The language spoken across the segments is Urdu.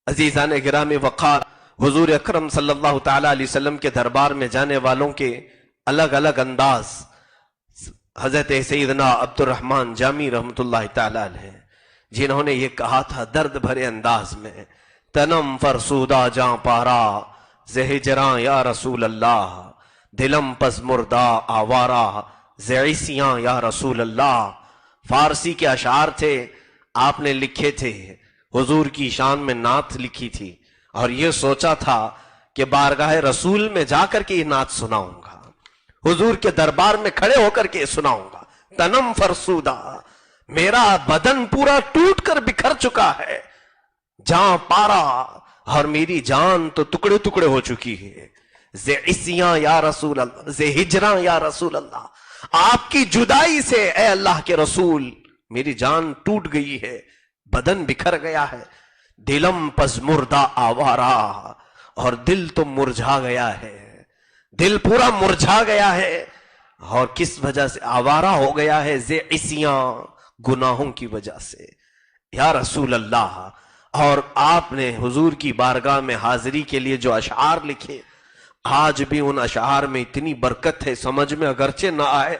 عزیزان گرامی وقار، حضور اکرم صلی اللہ تعالی علیہ وسلم کے دربار میں جانے والوں کے الگ الگ انداز حضرت سیدنا عبد الرحمن جامی رحمت اللہ تعالی علیہ، جنہوں نے یہ کہا تھا درد بھرے انداز میں، تنم فرسودہ جاں پارا زہجراں یا رسول اللہ، دلم پس مردہ آوارہ زعیسیاں یا رسول اللہ۔ فارسی کے اشعار تھے، آپ نے لکھے تھے، حضور کی شان میں نعت لکھی تھی، اور یہ سوچا تھا کہ بارگاہ رسول میں جا کر کے یہ نعت سناؤں گا، حضور کے دربار میں کھڑے ہو کر کے سناؤں گا۔ تنم فرسودہ، میرا بدن پورا ٹوٹ کر بکھر چکا ہے، جاں پارا، اور میری جان تو ٹکڑے ٹکڑے ہو چکی ہے، زعیسیاں یا رسول اللہ، زہجراں یا رسول اللہ، آپ کی جدائی سے اے اللہ کے رسول میری جان ٹوٹ گئی ہے، بدن بکھر گیا ہے، دلم پس مردہ آوارہ، اور دل تو مرجھا گیا ہے، دل پورا مرجھا گیا ہے، اور کس وجہ سے آوارہ ہو گیا ہے؟ زعیسیاں، گناہوں کی وجہ سے یا رسول اللہ۔ اور آپ نے حضور کی بارگاہ میں حاضری کے لیے جو اشعار لکھے، آج بھی ان اشعار میں اتنی برکت ہے، سمجھ میں اگرچہ نہ آئے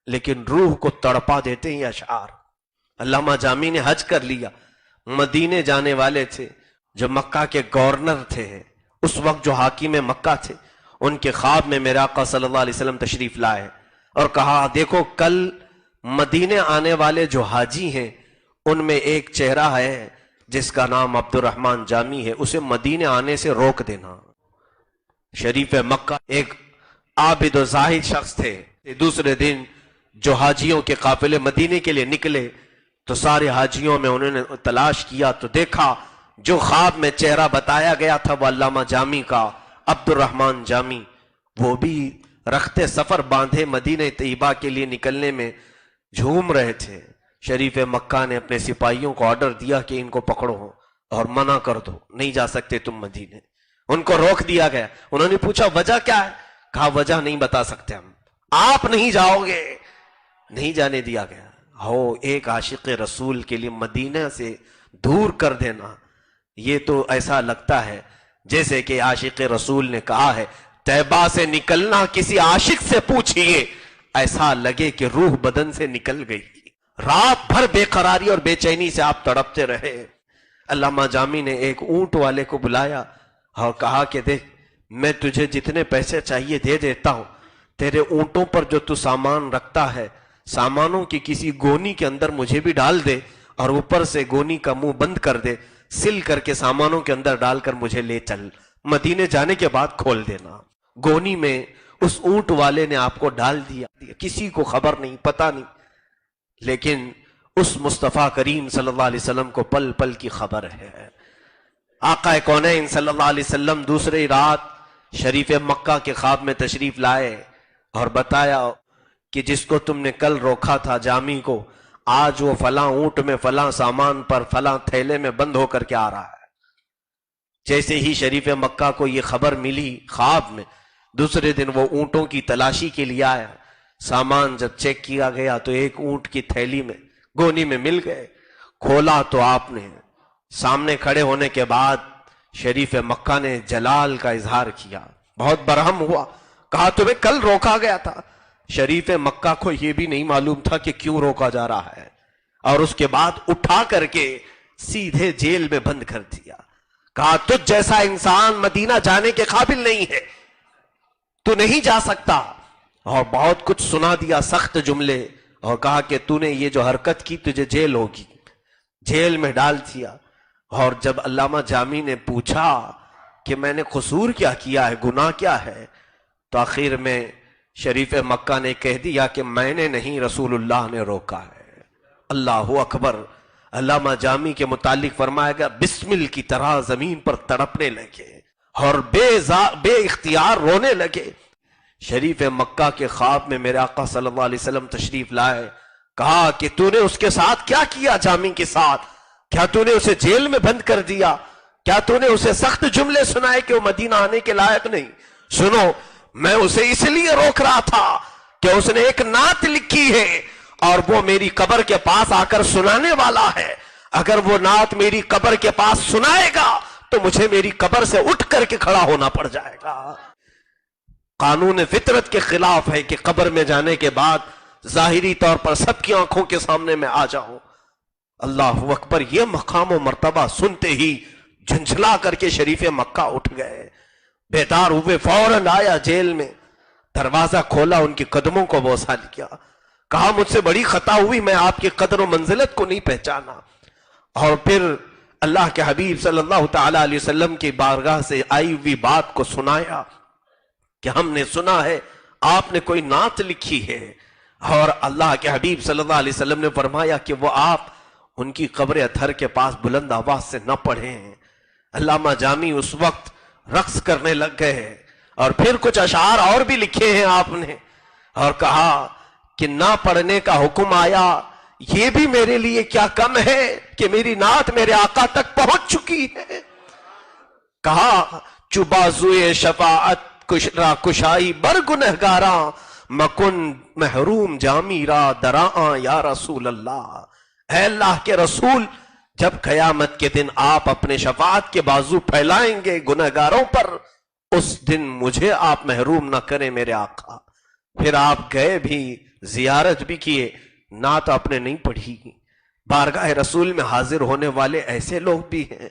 لیکن روح کو تڑپا دیتے ہیں یہ اشعار۔ علامہ جامی نے حج کر لیا، مدینے جانے والے تھے، جو مکہ کے گورنر تھے، اس وقت جو حاکم مکہ تھے، ان کے خواب میں میرے آقا صلی اللہ علیہ وسلم تشریف لائے اور کہا دیکھو کل مدینے آنے والے جو حاجی ہیں ان میں ایک چہرہ ہے جس کا نام عبد الرحمن جامی ہے، اسے مدینے آنے سے روک دینا۔ شریف مکہ ایک عابد و زاہد شخص تھے۔ دوسرے دن جو حاجیوں کے قافلے مدینے کے لیے نکلے تو سارے حاجیوں میں انہوں نے تلاش کیا تو دیکھا جو خواب میں چہرہ بتایا گیا تھا وہ علامہ جامی کا، عبد الرحمن جامی، وہ بھی رخت سفر باندھے مدینہ طیبہ کے لیے نکلنے میں جھوم رہے تھے۔ شریف مکہ نے اپنے سپاہیوں کو آرڈر دیا کہ ان کو پکڑو اور منع کر دو، نہیں جا سکتے تم مدینے۔ ان کو روک دیا گیا۔ انہوں نے پوچھا وجہ کیا ہے؟ کہا وجہ نہیں بتا سکتے ہم، آپ نہیں جاؤ گے، نہیں جانے دیا گیا۔ ہو ایک عاشق رسول کے لیے مدینہ سے دور کر دینا، یہ تو ایسا لگتا ہے جیسے کہ عاشق رسول نے کہا ہے طیبہ سے نکلنا کسی عاشق سے پوچھئے، ایسا لگے کہ روح بدن سے نکل گئی۔ رات بھر بے قراری اور بے چینی سے آپ تڑپتے رہے۔ علامہ جامی نے ایک اونٹ والے کو بلایا اور کہا کہ دیکھ میں تجھے جتنے پیسے چاہیے دے دیتا ہوں، تیرے اونٹوں پر جو تو سامان رکھتا ہے سامانوں کی کسی گونی کے اندر مجھے بھی ڈال دے، اور اوپر سے گونی کا منہ بند کر دے، سل کر کے سامانوں کے اندر ڈال کر مجھے لے چل، مدینے جانے کے بعد کھول دینا۔ گونی میں اس اونٹ والے نے آپ کو ڈال دیا، کسی کو خبر نہیں، پتہ نہیں، لیکن اس مصطفیٰ کریم صلی اللہ علیہ وسلم کو پل پل کی خبر ہے۔ آقا کونین صلی اللہ علیہ وسلم دوسری رات شریف مکہ کے خواب میں تشریف لائے اور بتایا کہ جس کو تم نے کل روکا تھا جامی کو، آج وہ فلاں اونٹ میں فلاں سامان پر فلاں تھیلے میں بند ہو کر کے آ رہا ہے۔ جیسے ہی شریف مکہ کو یہ خبر ملی خواب میں، دوسرے دن وہ اونٹوں کی تلاشی کے لیے آیا۔ سامان جب چیک کیا گیا تو ایک اونٹ کی تھیلی میں گونی میں مل گئے۔ کھولا تو آپ نے سامنے کھڑے ہونے کے بعد شریف مکہ نے جلال کا اظہار کیا، بہت برہم ہوا، کہا تمہیں کل روکا گیا تھا۔ شریف مکہ کو یہ بھی نہیں معلوم تھا کہ کیوں روکا جا رہا ہے، اور اس کے بعد اٹھا کر کے سیدھے جیل میں بند کر دیا۔ کہا تجھ جیسا انسان مدینہ جانے کے قابل نہیں ہے، تو نہیں جا سکتا، اور بہت کچھ سنا دیا، سخت جملے، اور کہا کہ تو نے یہ جو حرکت کی تجھے جیل ہوگی، جیل میں ڈال دیا۔ اور جب علامہ جامی نے پوچھا کہ میں نے قصور کیا کیا ہے، گناہ کیا ہے، تو آخر میں شریف مکہ نے کہہ دیا کہ میں نے نہیں، رسول اللہ نے روکا ہے۔ اللہ اکبر۔ علامہ جامی کے متعلق فرمایا گیا بسمل کی طرح زمین پر تڑپنے لگے اور بے اختیار رونے لگے۔ شریف مکہ کے خواب میں میرے آقا صلی اللہ علیہ وسلم تشریف لائے، کہا کہ تو نے اس کے ساتھ کیا کیا؟ جامی کے ساتھ کیا تو نے اسے جیل میں بند کر دیا؟ کیا تو نے اسے سخت جملے سنائے کہ وہ مدینہ آنے کے لائق نہیں؟ سنو، میں اسے اس لیے روک رہا تھا کہ اس نے ایک نعت لکھی ہے اور وہ میری قبر کے پاس آ کر سنانے والا ہے۔ اگر وہ نعت میری قبر کے پاس سنائے گا تو مجھے میری قبر سے اٹھ کر کے کھڑا ہونا پڑ جائے گا۔ قانون فطرت کے خلاف ہے کہ قبر میں جانے کے بعد ظاہری طور پر سب کی آنکھوں کے سامنے میں آ جاؤں۔ اللہ اکبر، یہ مقام و مرتبہ سنتے ہی جھنجھلا کر کے شریف مکہ اٹھ گئے، بیدار ہوئے، فوراً آیا جیل میں، دروازہ کھولا، ان کے قدموں کو بوسہ لیا، کہا مجھ سے بڑی خطا ہوئی، میں آپ کی قدر و منزلت کو نہیں پہچانا۔ اور پھر اللہ کے حبیب صلی اللہ تعالی علیہ وسلم کی بارگاہ سے آئی ہوئی بات کو سنایا کہ ہم نے سنا ہے آپ نے کوئی نعت لکھی ہے، اور اللہ کے حبیب صلی اللہ علیہ وسلم نے فرمایا کہ وہ آپ ان کی قبر اطہر کے پاس بلند آواز سے نہ پڑھیں۔ علامہ جامی اس وقت رقص کرنے لگ گئے، اور پھر کچھ اشعار اور بھی لکھے ہیں آپ نے، اور کہا کہ نہ پڑھنے کا حکم آیا، یہ بھی میرے لیے کیا کم ہے کہ میری نعت میرے آقا تک پہنچ چکی ہے۔ کہا چبازوئے شفاعت کشرا کشائی بر گنہگاراں، مکن محروم جامی را دراں یا رسول اللہ۔ اے اللہ کے رسول، جب قیامت کے دن آپ اپنے شفاعت کے بازو پھیلائیں گے گنہگاروں پر، اس دن مجھے آپ محروم نہ کریں میرے آقا۔ پھر آپ گئے بھی، زیارت بھی کیے، نعت آپ نے نہیں پڑھی۔ بارگاہ رسول میں حاضر ہونے والے ایسے لوگ بھی ہیں